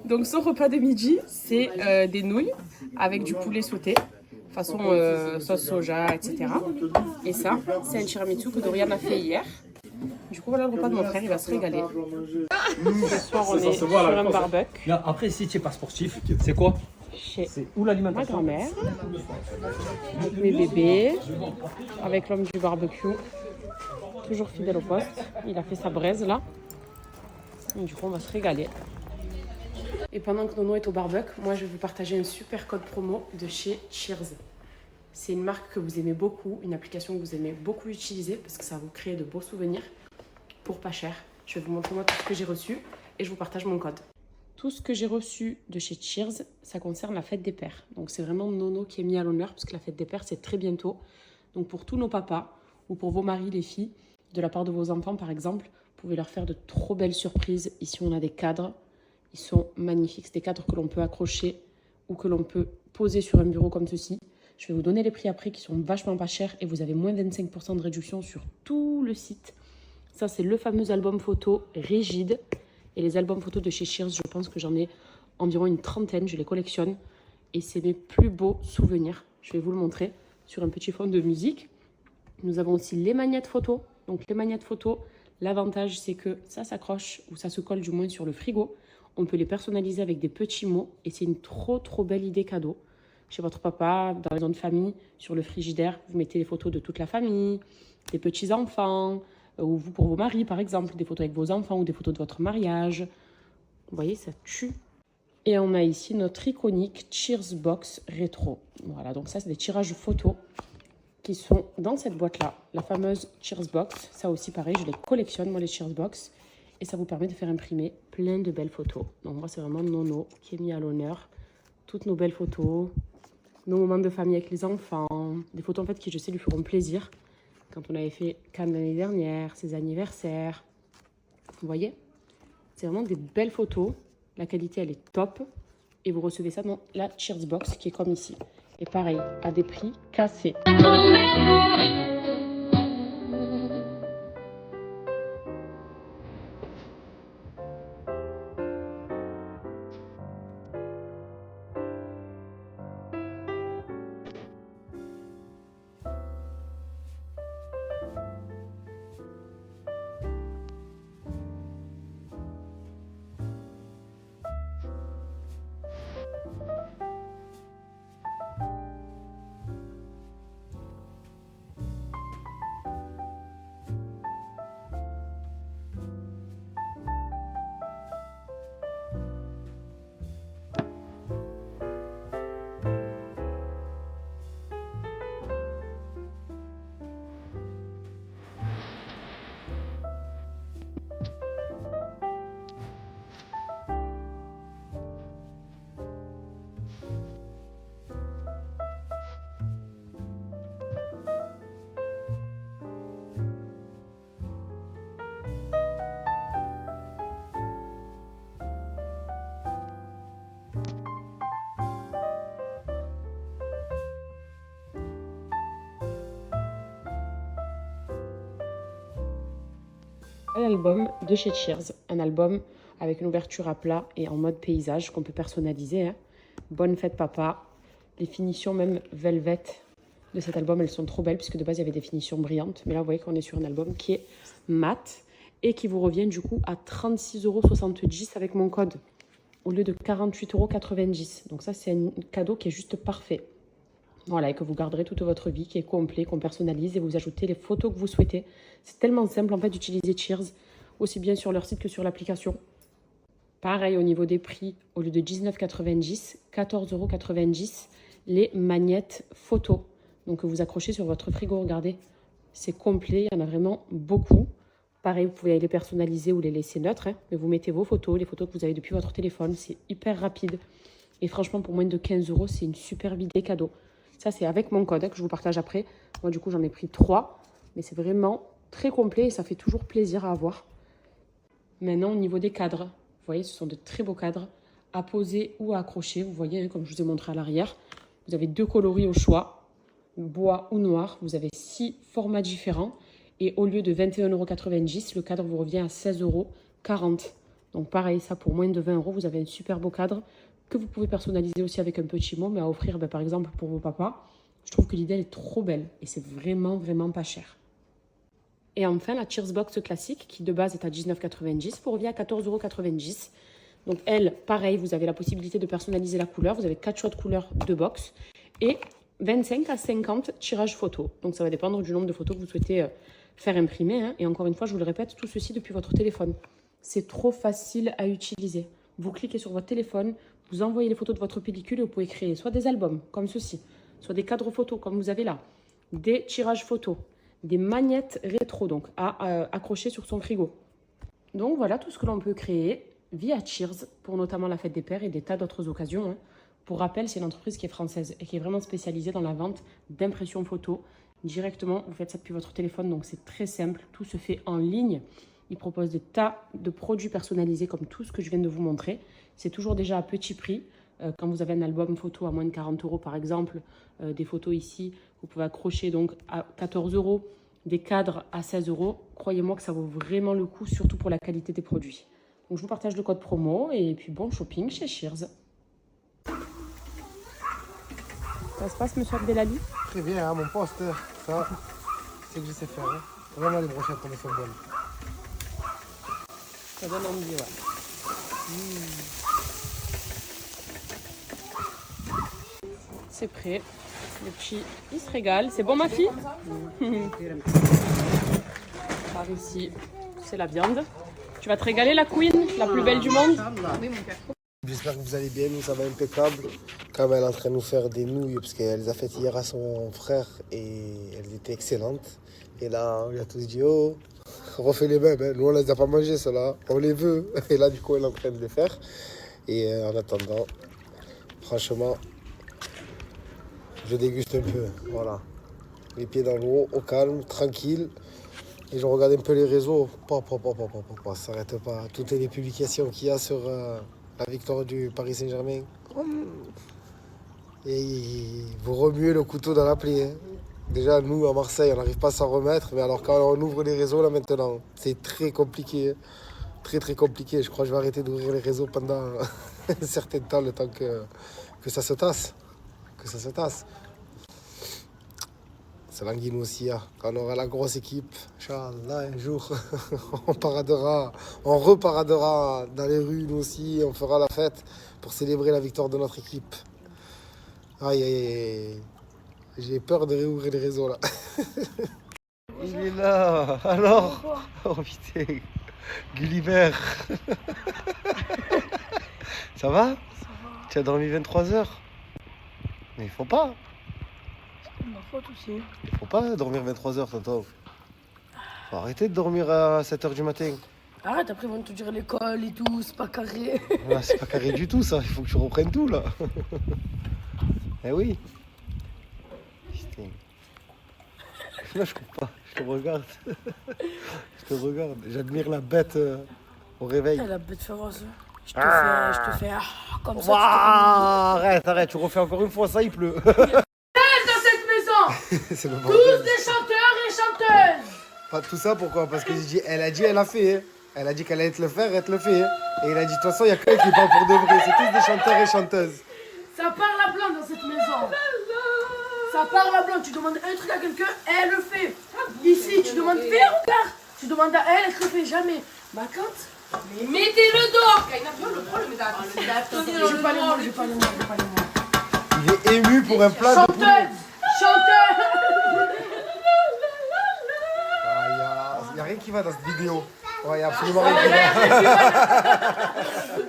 Donc son repas de midi, c'est des nouilles avec du poulet sauté, façon sauce soja, etc. Et ça, c'est un tiramisu que Dorian a fait hier. Du coup, voilà le repas de mon frère, il va se régaler. Ce soir, on est sur un barbecue. Après, si tu n'es pas sportif, c'est quoi? Chez Où l'alimentation? ma grand-mère, mes bébés, avec l'homme du barbecue, toujours fidèle au poste. Il a fait sa braise là. Et du coup, on va se régaler. Et pendant que Nono est au barbecue, moi je vais vous partager un super code promo de chez Cheers. C'est une marque que vous aimez beaucoup, une application que vous aimez beaucoup utiliser parce que ça va vous créer de beaux souvenirs pour pas cher. Je vais vous montrer moi tout ce que j'ai reçu et je vous partage mon code. Tout ce que j'ai reçu de chez Cheers, ça concerne la fête des pères. Donc c'est vraiment Nono qui est mis à l'honneur parce que la fête des pères c'est très bientôt. Donc pour tous nos papas ou pour vos maris les filles, de la part de vos enfants par exemple, vous pouvez leur faire de trop belles surprises. Ici on a des cadres, ils sont magnifiques. C'est des cadres que l'on peut accrocher ou que l'on peut poser sur un bureau comme ceci. Je vais vous donner les prix après qui sont vachement pas chers et vous avez moins de 25% de réduction sur tout le site. Ça c'est le fameux album photo rigide. Et les albums photos de chez Cheers, je pense que j'en ai environ une trentaine, je les collectionne. Et c'est mes plus beaux souvenirs. Je vais vous le montrer sur un petit fond de musique. Nous avons aussi les magnettes photos. Donc les magnettes photos, l'avantage c'est que ça s'accroche, ou ça se colle du moins sur le frigo. On peut les personnaliser avec des petits mots. Et c'est une trop belle idée cadeau. Chez votre papa, dans la zone famille, sur le frigidaire, vous mettez les photos de toute la famille, des petits-enfants, ou vous pour vos maris par exemple, des photos avec vos enfants ou des photos de votre mariage. Vous voyez, ça tue. Et on a ici notre iconique Cheers Box Rétro. Voilà, donc ça c'est des tirages photos qui sont dans cette boîte-là, la fameuse Cheers Box. Ça aussi pareil, je les collectionne moi les Cheers Box. Et ça vous permet de faire imprimer plein de belles photos. Donc moi c'est vraiment Nono qui est mis à l'honneur. Toutes nos belles photos, nos moments de famille avec les enfants, des photos en fait qui je sais lui feront plaisir. Quand on avait fait Cannes l'année dernière, ses anniversaires. Vous voyez? C'est vraiment des belles photos. La qualité, elle est top. Et vous recevez ça dans la Cheers Box qui est comme ici. Et pareil, à des prix cassés. Un album de chez Cheers, un album avec une ouverture à plat et en mode paysage qu'on peut personnaliser. Hein. Bonne fête papa. Les finitions même velvet de cet album, elles sont trop belles puisque de base il y avait des finitions brillantes. Mais là vous voyez qu'on est sur un album qui est mat et qui vous revient du coup à 36,70 € avec mon code au lieu de 48,90 €. Donc ça c'est un cadeau qui est juste parfait. Voilà, et que vous garderez toute votre vie, qui est complet, qu'on personnalise et vous ajoutez les photos que vous souhaitez. C'est tellement simple en fait d'utiliser Cheers, aussi bien sur leur site que sur l'application. Pareil au niveau des prix, au lieu de 19,90 €, 14,90 € les magnettes photos. Donc vous accrochez sur votre frigo, regardez, c'est complet, il y en a vraiment beaucoup. Pareil, vous pouvez les personnaliser ou les laisser neutres, hein, mais vous mettez vos photos, les photos que vous avez depuis votre téléphone, c'est hyper rapide. Et franchement, pour moins de 15 €, c'est une superbe idée cadeau. Ça, c'est avec mon code que je vous partage après. Moi, du coup, j'en ai pris 3. Mais c'est vraiment très complet et ça fait toujours plaisir à avoir. Maintenant, au niveau des cadres, vous voyez, ce sont de très beaux cadres à poser ou à accrocher. Vous voyez, hein, comme je vous ai montré à l'arrière. Vous avez 2 coloris au choix, bois ou noir. Vous avez 6 formats différents. Et au lieu de 21,90 €, le cadre vous revient à 16,40 €. Donc pareil, ça pour moins de 20 €, vous avez un super beau cadre que vous pouvez personnaliser aussi avec un petit mot, mais à offrir par exemple pour vos papas. Je trouve que l'idée elle est trop belle et c'est vraiment, vraiment pas cher. Et enfin, la Cheers Box classique qui de base est à 19,90 €, vous revient à 14,90 €. Donc elle, pareil, vous avez la possibilité de personnaliser la couleur. Vous avez 4 choix de couleurs de box et 25 à 50 tirages photos. Donc ça va dépendre du nombre de photos que vous souhaitez faire imprimer. Hein. Et encore une fois, je vous le répète, tout ceci depuis votre téléphone. C'est trop facile à utiliser. Vous cliquez sur votre téléphone, vous envoyez les photos de votre pellicule et vous pouvez créer soit des albums comme ceci, soit des cadres photos comme vous avez là, des tirages photos, des magnettes rétro donc à accrocher sur son frigo. Donc voilà tout ce que l'on peut créer via Cheers pour notamment la fête des pères et des tas d'autres occasions. Hein. Pour rappel, c'est une entreprise qui est française et qui est vraiment spécialisée dans la vente d'impressions photos. Directement, vous faites ça depuis votre téléphone, donc c'est très simple. Tout se fait en ligne. Ils proposent des tas de produits personnalisés comme tout ce que je viens de vous montrer. C'est toujours déjà à petit prix. Quand vous avez un album photo à moins de 40 € par exemple, des photos ici, vous pouvez accrocher donc à 14 €, des cadres à 16 €. Croyez-moi que ça vaut vraiment le coup, surtout pour la qualité des produits. Donc je vous partage le code promo et puis bon shopping chez Cheers. Ça se passe, monsieur Abdelali? Très bien, hein, mon poste, ça, c'est que je sais faire. Hein. Vraiment les brochettes comme elles sont bonnes. Ça donne envie, ouais. C'est prêt. Le petit, il se régale. C'est bon, ma fille? Par ici, c'est la viande. Tu vas te régaler, la queen, la plus belle du monde? Oui, mon père. J'espère que vous allez bien, nous ça va impeccable. Quand elle est en train de nous faire des nouilles, parce qu'elle les a faites hier à son frère et elles étaient excellentes. Et là, on lui a tous dit, oh, refais les mêmes, hein. Nous on les a pas mangées ceux-là, on les veut. Et là du coup elle est en train de les faire. Et en attendant, franchement, je déguste un peu, voilà. Les pieds dans l'eau, au calme, tranquille. Et je regarde un peu les réseaux, ça s'arrête pas. Toutes les publications qu'il y a sur la victoire du Paris Saint-Germain. Et vous remuez le couteau dans la plaie. Hein. Déjà, nous, à Marseille, on n'arrive pas à s'en remettre. Mais alors, quand on ouvre les réseaux, là, maintenant, c'est très compliqué. Hein. Très, très compliqué. Je crois que je vais arrêter d'ouvrir les réseaux pendant un certain temps, le temps que ça se tasse. Que ça se tasse. C'est l'anguille aussi, hein. Quand on aura la grosse équipe, Inch'Allah, un jour, on reparadera dans les rues, nous aussi, on fera la fête pour célébrer la victoire de notre équipe. Aïe, aïe, aïe, j'ai peur de réouvrir les réseaux, là. Il est là, alors. Oh putain, Gulliver. Ça va? Tu as dormi 23 heures? Mais il faut pas. Ma faute aussi. Il faut pas dormir 23 heures, tonton. Faut arrêter de dormir à 7 h du matin. Arrête, après ils vont te dire l'école et tout, c'est pas carré. Voilà, c'est pas carré du tout, ça. Il faut que tu reprennes tout, là. Eh oui. Putain. Là, je comprends pas. Je te regarde. Je te regarde. J'admire la bête au réveil. La bête féroce. Je te fais comme ça. Arrête. Tu refais encore une fois, ça, il pleut. Dans cette maison, C'est le tous bordel. des chanteurs et chanteuses. Pas tout ça, pourquoi? Parce que elle a dit, elle a fait. Hein. Elle a dit qu'elle allait te le faire, elle te le fait. Hein. Et il a dit, de toute façon, il y a que qui parle pour de vrai. C'est tous des chanteurs et chanteuses. Ça parle à blanc dans cette maison. Ça parle à blanc. Tu demandes un truc à quelqu'un, elle le fait. Ici, tu demandes fais ou père. Tu demandes à elle, elle te le fait jamais. Ma tante, mais mettez-le dehors. Il est ému pour un plat de poulet. Chanteuse. Il n'y a rien qui va dans cette vidéo. Ouais, il n'y a absolument rien qui va.